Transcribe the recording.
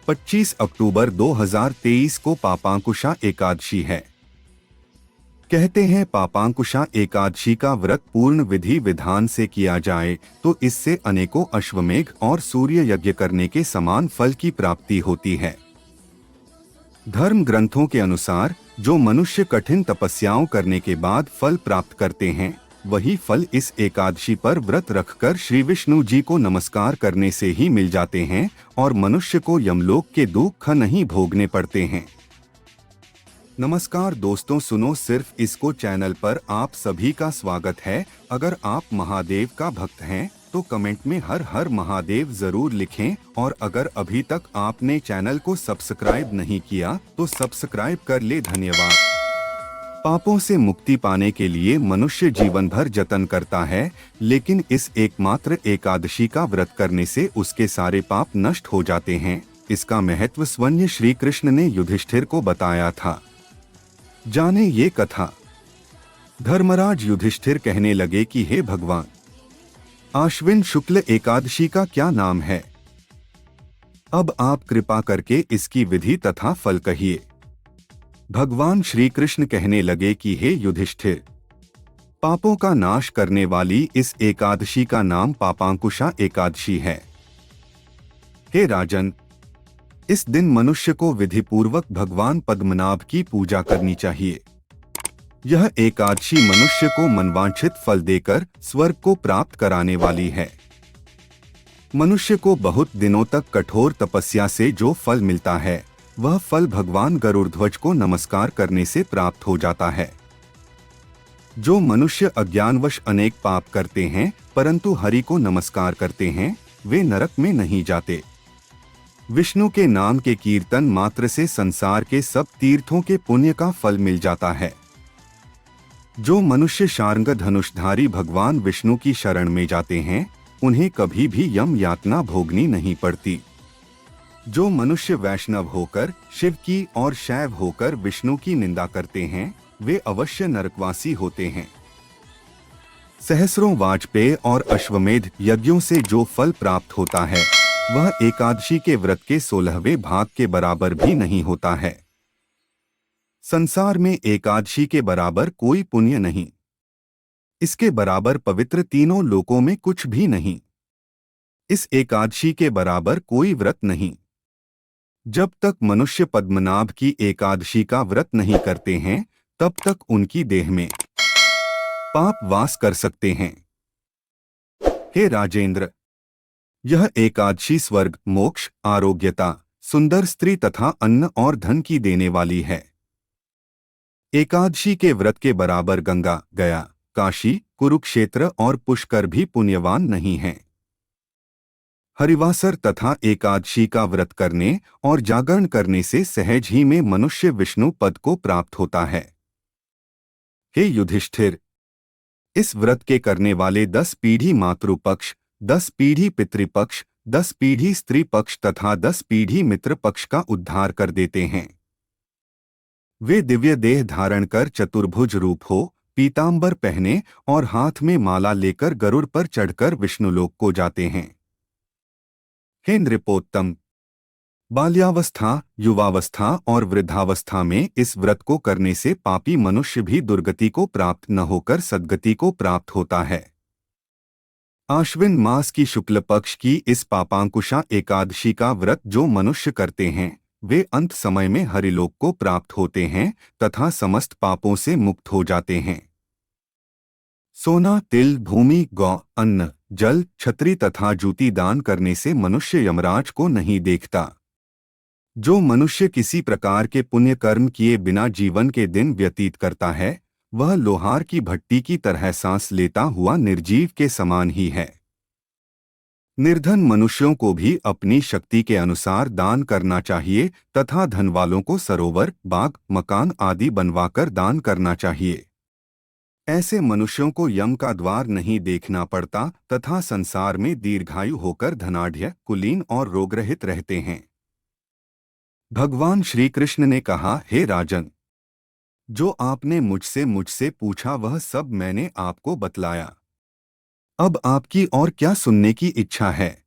25 अक्टूबर 2023 को पापांकुशा एकादशी है। कहते हैं पापांकुशा एकादशी का व्रत पूर्ण विधि विधान से किया जाए तो इससे अनेकों अश्वमेघ और सूर्य यज्ञ करने के समान फल की प्राप्ति होती है। धर्म ग्रंथों के अनुसार जो मनुष्य कठिन तपस्याओं करने के बाद फल प्राप्त करते हैं, वही फल इस एकादशी पर व्रत रखकर श्री विष्णु जी को नमस्कार करने से ही मिल जाते हैं और मनुष्य को यमलोक के दुख नहीं भोगने पड़ते हैं। नमस्कार दोस्तों, सुनो सिर्फ इसको चैनल पर आप सभी का स्वागत है। अगर आप महादेव का भक्त हैं तो कमेंट में हर हर महादेव जरूर लिखें और अगर अभी तक आपने चैनल को सब्सक्राइब नहीं किया तो सब्सक्राइब कर ले। धन्यवाद। पापों से मुक्ति पाने के लिए मनुष्य जीवन भर जतन करता है, लेकिन इस एकमात्र एकादशी का व्रत करने से उसके सारे पाप नष्ट हो जाते हैं। इसका महत्व स्वयं श्री कृष्ण ने युधिष्ठिर को बताया था। जाने ये कथा। धर्मराज युधिष्ठिर कहने लगे कि हे भगवान, आश्विन शुक्ल एकादशी का क्या नाम है? अब आप कृपा करके इसकी विधि तथा फल कहिए। भगवान श्री कृष्ण कहने लगे कि हे युधिष्ठिर, पापों का नाश करने वाली इस एकादशी का नाम पापांकुशा एकादशी है। हे राजन, इस दिन मनुष्य को विधिपूर्वक भगवान पद्मनाभ की पूजा करनी चाहिए। यह एकादशी मनुष्य को मनवांछित फल देकर स्वर्ग को प्राप्त कराने वाली है। मनुष्य को बहुत दिनों तक कठोर तपस्या से जो फल मिलता है, वह फल भगवान गरुड़ध्वज को नमस्कार करने से प्राप्त हो जाता है। जो मनुष्य अज्ञानवश अनेक पाप करते हैं परंतु हरि को नमस्कार करते हैं, वे नरक में नहीं जाते। विष्णु के नाम के कीर्तन मात्र से संसार के सब तीर्थों के पुण्य का फल मिल जाता है। जो मनुष्य शार्ंग धनुषधारी भगवान विष्णु की शरण में जाते हैं, उन्हें कभी भी यम यातना भोगनी नहीं पड़ती। जो मनुष्य वैष्णव होकर शिव की और शैव होकर विष्णु की निंदा करते हैं, वे अवश्य नरकवासी होते हैं। सहस्रों वाजपेय और अश्वमेध यज्ञों से जो फल प्राप्त होता है, वह एकादशी के व्रत के 16वें भाग के बराबर भी नहीं होता है। संसार में एकादशी के बराबर कोई पुण्य नहीं। इसके बराबर पवित्र तीनों लोकों में कुछ भी नहीं। इस एकादशी के बराबर कोई व्रत नहीं। जब तक मनुष्य पद्मनाभ की एकादशी का व्रत नहीं करते हैं, तब तक उनकी देह में पाप वास कर सकते हैं। हे राजेंद्र, यह एकादशी स्वर्ग, मोक्ष, आरोग्यता, सुंदर स्त्री तथा अन्न और धन की देने वाली है। एकादशी के व्रत के बराबर गंगा, गया, काशी, कुरुक्षेत्र और पुष्कर भी पुण्यवान नहीं हैं। हरिवासर तथा एकादशी का व्रत करने और जागरण करने से सहज ही में मनुष्य विष्णु पद को प्राप्त होता है। हे युधिष्ठिर, इस व्रत के करने वाले 10 पीढ़ी मातृपक्ष, 10 पीढ़ी पितृपक्ष, 10 पीढ़ी स्त्री पक्ष तथा 10 पीढ़ी मित्र पक्ष का उद्धार कर देते हैं। वे दिव्य देह धारण कर चतुर्भुज रूप हो, पीतांबर पहने और हाथ में माला लेकर गरुड़ पर चढ़कर विष्णुलोक को जाते हैं। हे नृपोत्तम, बाल्यावस्था, युवावस्था और वृद्धावस्था में इस व्रत को करने से पापी मनुष्य भी दुर्गति को प्राप्त न होकर सद्गति को प्राप्त होता है। आश्विन मास की शुक्ल पक्ष की इस पापांकुशा एकादशी का व्रत जो मनुष्य करते हैं, वे अंत समय में हरिलोक को प्राप्त होते हैं तथा समस्त पापों से मुक्त हो जाते हैं। सोना, तिल, भूमि, गौ, अन्न, जल, छत्री तथा जूती दान करने से मनुष्य यमराज को नहीं देखता। जो मनुष्य किसी प्रकार के पुण्य कर्म किए बिना जीवन के दिन व्यतीत करता है, वह लोहार की भट्टी की तरह सांस लेता हुआ निर्जीव के समान ही है। निर्धन मनुष्यों को भी अपनी शक्ति के अनुसार दान करना चाहिए तथा धन वालों को सरोवर, बाग, मकान आदि बनवाकर दान करना चाहिए। ऐसे मनुष्यों को यम का द्वार नहीं देखना पड़ता तथा संसार में दीर्घायु होकर धनाढ्य, कुलीन और रोगरहित रहते हैं। भगवान श्री कृष्ण ने कहा, हे राजन, जो आपने मुझसे पूछा वह सब मैंने आपको बतलाया। अब आपकी और क्या सुनने की इच्छा है?